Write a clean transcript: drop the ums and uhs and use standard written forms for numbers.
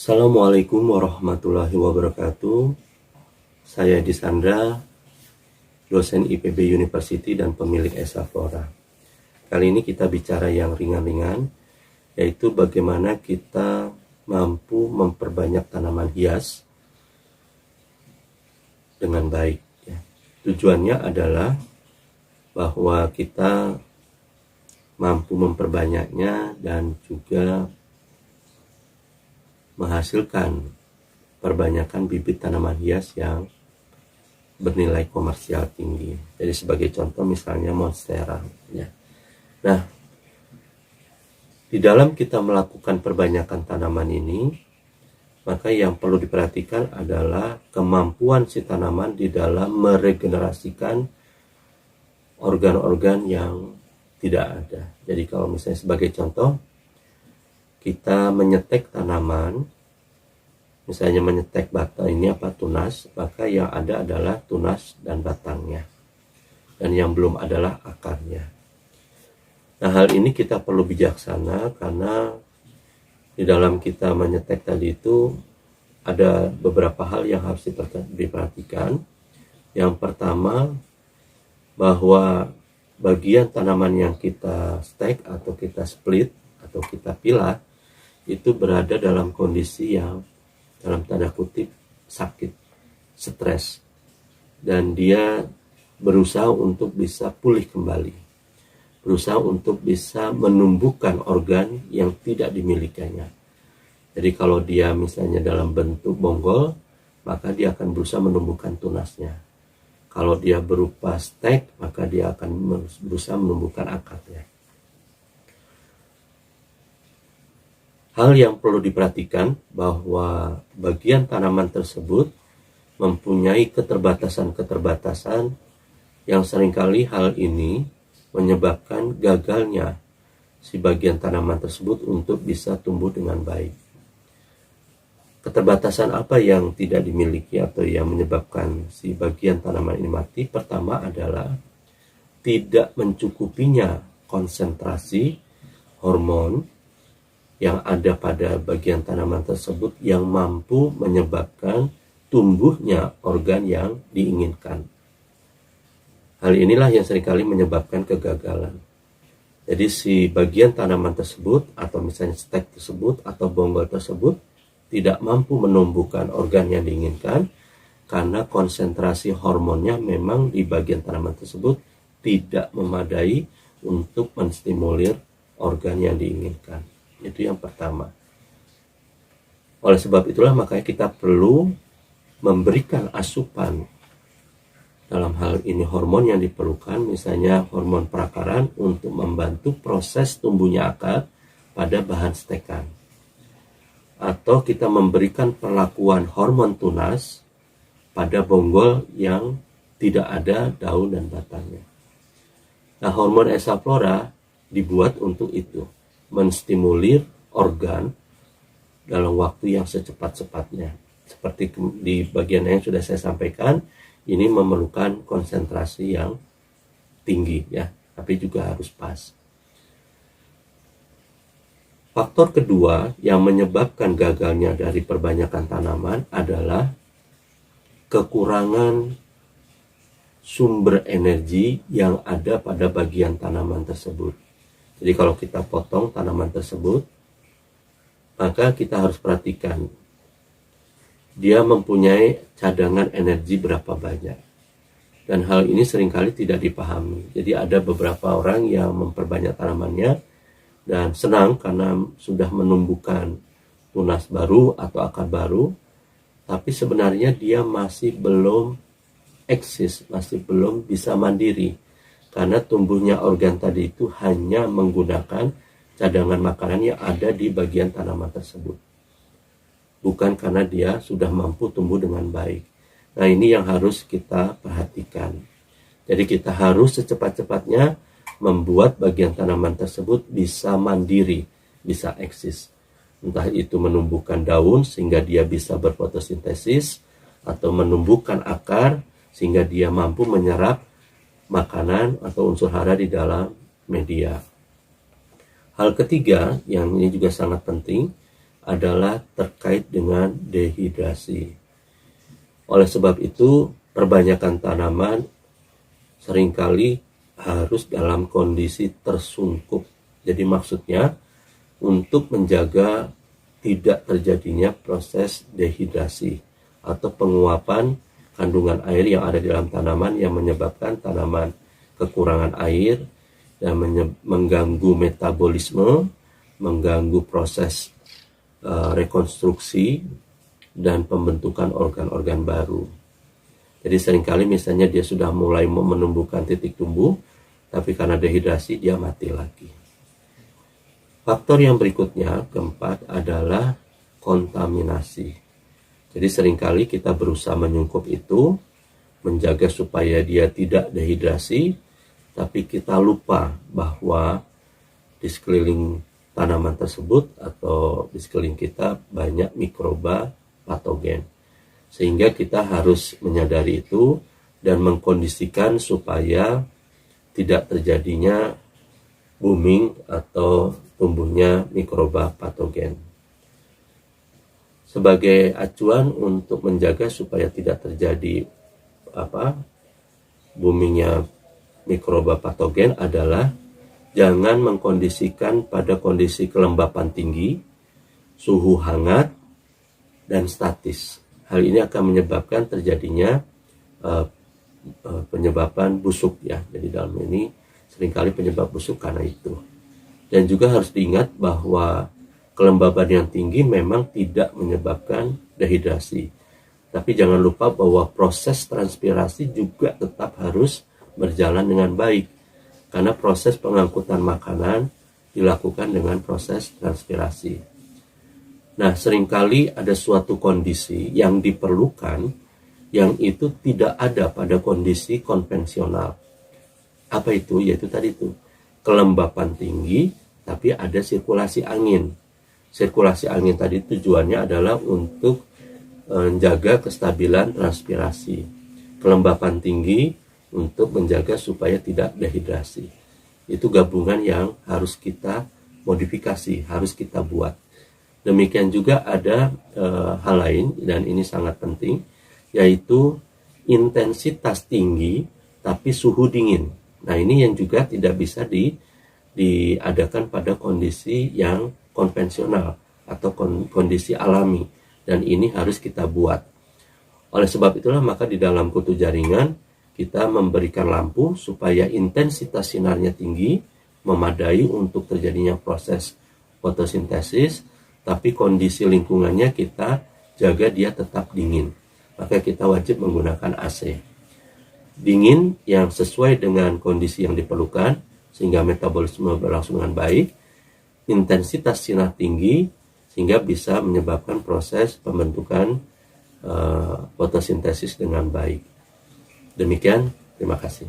Assalamualaikum warahmatullahi wabarakatuh. Saya Disandra, dosen IPB University dan pemilik Esa Flora. Kali ini kita bicara yang ringan-ringan, yaitu bagaimana kita mampu memperbanyak tanaman hias dengan baik. Tujuannya adalah bahwa kita mampu memperbanyaknya dan juga menghasilkan perbanyakan bibit tanaman hias yang bernilai komersial tinggi. Jadi sebagai contoh misalnya monstera. Nah, di dalam kita melakukan perbanyakan tanaman ini, maka yang perlu diperhatikan adalah kemampuan si tanaman di dalam meregenerasikan organ-organ yang tidak ada. Jadi kalau misalnya sebagai contoh, kita menyetek tanaman, misalnya menyetek batang ini tunas, maka yang ada adalah tunas dan batangnya, dan yang belum adalah akarnya. Nah, hal ini kita perlu bijaksana karena di dalam kita menyetek tadi itu ada beberapa hal yang harus diperhatikan. Yang pertama, bahwa bagian tanaman yang kita stek atau kita split atau kita pilah itu berada dalam kondisi yang dalam tanda kutip sakit, stres, dan dia berusaha untuk bisa pulih kembali, berusaha untuk bisa menumbuhkan organ yang tidak dimilikinya. Jadi kalau dia misalnya dalam bentuk bonggol, maka dia akan berusaha menumbuhkan tunasnya. Kalau dia berupa stek, maka dia akan berusaha menumbuhkan akarnya. Hal yang perlu diperhatikan bahwa bagian tanaman tersebut mempunyai keterbatasan-keterbatasan yang seringkali hal ini menyebabkan gagalnya si bagian tanaman tersebut untuk bisa tumbuh dengan baik. Keterbatasan apa yang tidak dimiliki atau yang menyebabkan si bagian tanaman ini mati? Pertama adalah tidak mencukupinya konsentrasi hormon yang ada pada bagian tanaman tersebut yang mampu menyebabkan tumbuhnya organ yang diinginkan. Hal inilah yang seringkali menyebabkan kegagalan. Jadi si bagian tanaman tersebut atau misalnya stek tersebut atau bonggol tersebut tidak mampu menumbuhkan organ yang diinginkan karena konsentrasi hormonnya memang di bagian tanaman tersebut tidak memadai untuk menstimulir organ yang diinginkan. Itu yang pertama. Oleh sebab itulah makanya kita perlu memberikan asupan dalam hal ini hormon yang diperlukan, misalnya hormon perakaran untuk membantu proses tumbuhnya akar pada bahan stekan. Atau kita memberikan perlakuan hormon tunas pada bonggol yang tidak ada daun dan batangnya. Nah, hormon Esa Flora dibuat untuk itu, menstimulir organ dalam waktu yang secepat-cepatnya. Seperti di bagian yang sudah saya sampaikan, ini memerlukan konsentrasi yang tinggi ya, tapi juga harus pas. Faktor kedua yang menyebabkan gagalnya dari perbanyakan tanaman adalah kekurangan sumber energi yang ada pada bagian tanaman tersebut. Jadi kalau kita potong tanaman tersebut, maka kita harus perhatikan dia mempunyai cadangan energi berapa banyak. Dan hal ini seringkali tidak dipahami. Jadi ada beberapa orang yang memperbanyak tanamannya dan senang karena sudah menumbuhkan tunas baru atau akar baru, tapi sebenarnya dia masih belum eksis, masih belum bisa mandiri. Karena tumbuhnya organ tadi itu hanya menggunakan cadangan makanan yang ada di bagian tanaman tersebut. Bukan karena dia sudah mampu tumbuh dengan baik. Nah, ini yang harus kita perhatikan. Jadi kita harus secepat-cepatnya membuat bagian tanaman tersebut bisa mandiri, bisa eksis. Entah itu menumbuhkan daun sehingga dia bisa berfotosintesis, atau menumbuhkan akar sehingga dia mampu menyerap makanan atau unsur hara di dalam media. Hal ketiga yang ini juga sangat penting adalah terkait dengan dehidrasi. Oleh sebab itu, perbanyakan tanaman seringkali harus dalam kondisi tersungkup. Jadi maksudnya untuk menjaga tidak terjadinya proses dehidrasi atau penguapan kandungan air yang ada di dalam tanaman yang menyebabkan tanaman kekurangan air dan mengganggu metabolisme, mengganggu proses rekonstruksi dan pembentukan organ-organ baru. Jadi seringkali misalnya dia sudah mulai menumbuhkan titik tumbuh, tapi karena dehidrasi dia mati lagi. Faktor yang berikutnya, keempat, adalah kontaminasi. Jadi seringkali kita berusaha menyungkup itu, menjaga supaya dia tidak dehidrasi, tapi kita lupa bahwa di sekeliling tanaman tersebut atau di sekeliling kita banyak mikroba patogen. Sehingga kita harus menyadari itu dan mengkondisikan supaya tidak terjadinya booming atau tumbuhnya mikroba patogen. Sebagai acuan untuk menjaga supaya tidak terjadi boomingnya mikroba patogen adalah jangan mengkondisikan pada kondisi kelembapan tinggi, suhu hangat, dan statis. Hal ini akan menyebabkan terjadinya penyebaban busuk ya. Jadi dalam ini seringkali penyebab busuk karena itu. Dan juga harus diingat bahwa kelembaban yang tinggi memang tidak menyebabkan dehidrasi. Tapi jangan lupa bahwa proses transpirasi juga tetap harus berjalan dengan baik. Karena proses pengangkutan makanan dilakukan dengan proses transpirasi. Nah, seringkali ada suatu kondisi yang diperlukan yang itu tidak ada pada kondisi konvensional. Apa itu? Yaitu tadi itu, kelembapan tinggi tapi ada sirkulasi angin. Sirkulasi angin tadi tujuannya adalah untuk menjaga kestabilan transpirasi. Kelembapan tinggi untuk menjaga supaya tidak dehidrasi. Itu gabungan yang harus kita modifikasi, harus kita buat. Demikian juga ada hal lain dan ini sangat penting, yaitu intensitas tinggi tapi suhu dingin. Nah, ini yang juga tidak bisa diadakan pada kondisi yang konvensional atau kondisi alami, dan ini harus kita buat. Oleh sebab itulah maka di dalam kutu jaringan kita memberikan lampu supaya intensitas sinarnya tinggi, memadai untuk terjadinya proses fotosintesis, tapi kondisi lingkungannya kita jaga dia tetap dingin. Maka kita wajib menggunakan AC. Dingin yang sesuai dengan kondisi yang diperlukan, sehingga metabolisme berlangsung dengan baik. Intensitas sinar tinggi, sehingga bisa menyebabkan proses pembentukan fotosintesis dengan baik. Demikian, terima kasih.